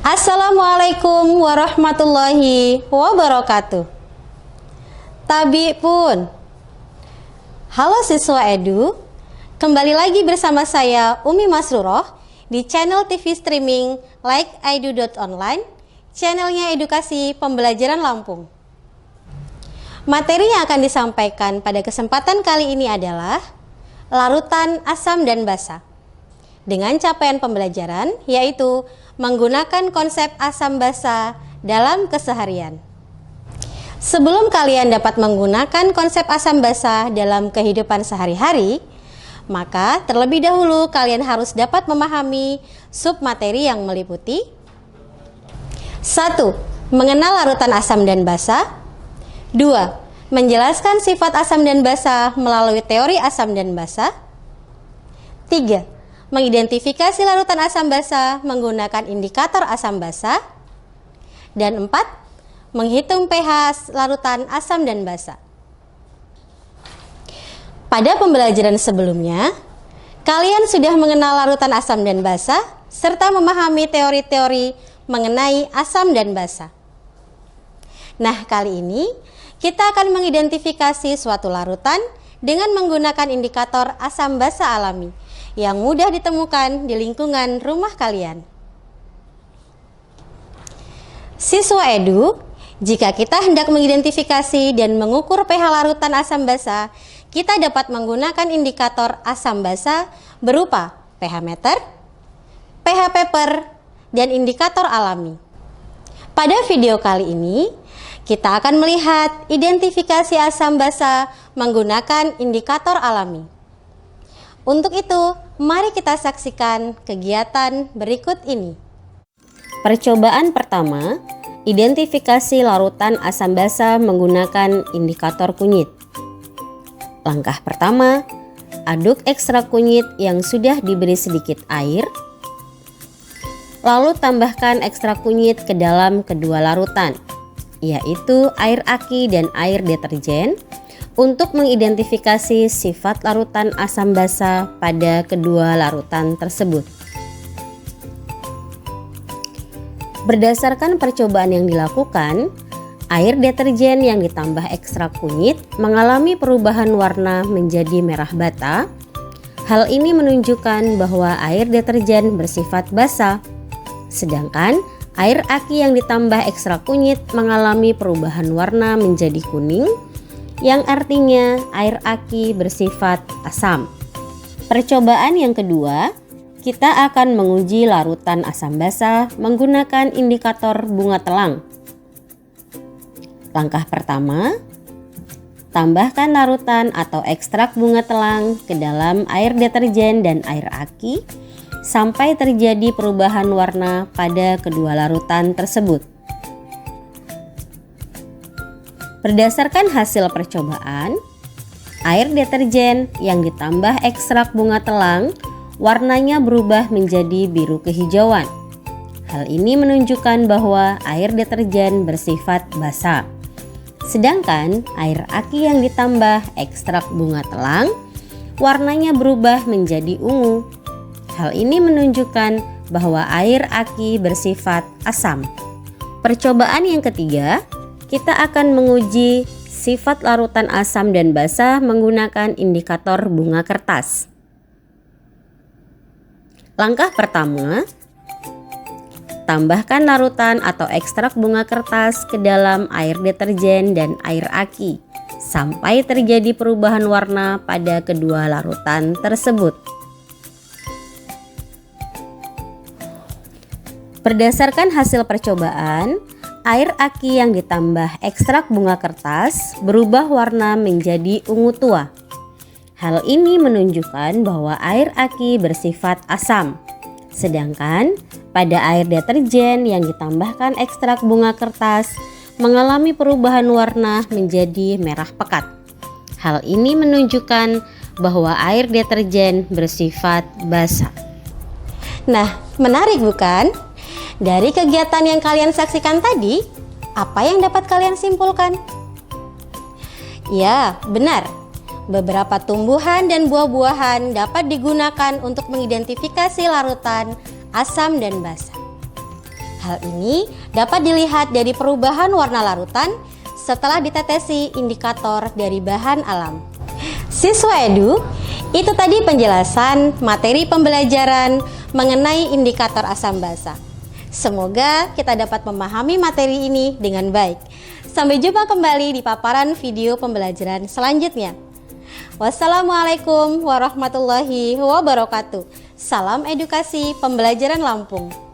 Assalamualaikum warahmatullahi wabarakatuh. Tabi pun. Halo siswa Edu, kembali lagi bersama saya Umi Masruroh di channel TV streaming likeidu.online, channelnya edukasi pembelajaran Lampung. Materi yang akan disampaikan pada kesempatan kali ini adalah larutan asam dan basa. Dengan capaian pembelajaran yaitu menggunakan konsep asam basa dalam keseharian. Sebelum kalian dapat menggunakan konsep asam basa dalam kehidupan sehari-hari, maka terlebih dahulu kalian harus dapat memahami submateri yang meliputi 1. Mengenal larutan asam dan basa. 2. Menjelaskan sifat asam dan basa melalui teori asam dan basa. 3. Mengidentifikasi larutan asam basa menggunakan indikator asam basa. Dan 4. Menghitung pH larutan asam dan basa. Pada pembelajaran sebelumnya, kalian sudah mengenal larutan asam dan basa serta memahami teori-teori mengenai asam dan basa. Nah, kali ini kita akan mengidentifikasi suatu larutan dengan menggunakan indikator asam basa alami yang mudah ditemukan di lingkungan rumah kalian. Siswa Edu, jika kita hendak mengidentifikasi dan mengukur pH larutan asam basa, kita dapat menggunakan indikator asam basa berupa pH meter, pH paper, dan indikator alami. Pada video kali ini, kita akan melihat identifikasi asam basa menggunakan indikator alami. Untuk itu, mari kita saksikan kegiatan berikut ini. Percobaan pertama, identifikasi larutan asam basa menggunakan indikator kunyit. Langkah pertama, aduk ekstrak kunyit yang sudah diberi sedikit air, lalu tambahkan ekstrak kunyit ke dalam kedua larutan, yaitu air aki dan air deterjen, untuk mengidentifikasi sifat larutan asam basa pada kedua larutan tersebut. Berdasarkan percobaan yang dilakukan, air deterjen yang ditambah ekstrak kunyit mengalami perubahan warna menjadi merah bata. Hal ini menunjukkan bahwa air deterjen bersifat basa, sedangkan air aki yang ditambah ekstrak kunyit mengalami perubahan warna menjadi kuning, yang artinya air aki bersifat asam. Percobaan yang kedua, kita akan menguji larutan asam basa menggunakan indikator bunga telang. Langkah pertama, tambahkan larutan atau ekstrak bunga telang ke dalam air deterjen dan air aki sampai terjadi perubahan warna pada kedua larutan tersebut. Berdasarkan hasil percobaan, air deterjen yang ditambah ekstrak bunga telang warnanya berubah menjadi biru kehijauan. Hal ini menunjukkan bahwa air deterjen bersifat basa. Sedangkan air aki yang ditambah ekstrak bunga telang warnanya berubah menjadi ungu. Hal ini menunjukkan bahwa air aki bersifat asam. Percobaan yang ketiga, kita akan menguji sifat larutan asam dan basa menggunakan indikator bunga kertas. Langkah pertama, tambahkan larutan atau ekstrak bunga kertas ke dalam air deterjen dan air aki sampai terjadi perubahan warna pada kedua larutan tersebut. Berdasarkan hasil percobaan, air aki yang ditambah ekstrak bunga kertas berubah warna menjadi ungu tua. Hal ini menunjukkan bahwa air aki bersifat asam. Sedangkan pada air deterjen yang ditambahkan ekstrak bunga kertas mengalami perubahan warna menjadi merah pekat. Hal ini menunjukkan bahwa air deterjen bersifat basa. Nah, menarik bukan? Dari kegiatan yang kalian saksikan tadi, apa yang dapat kalian simpulkan? Ya, benar. Beberapa tumbuhan dan buah-buahan dapat digunakan untuk mengidentifikasi larutan asam dan basa. Hal ini dapat dilihat dari perubahan warna larutan setelah ditetesi indikator dari bahan alam. Siswa Edu, itu tadi penjelasan materi pembelajaran mengenai indikator asam basa. Semoga kita dapat memahami materi ini dengan baik. Sampai jumpa kembali di paparan video pembelajaran selanjutnya. Wassalamualaikum warahmatullahi wabarakatuh. Salam edukasi pembelajaran Lampung.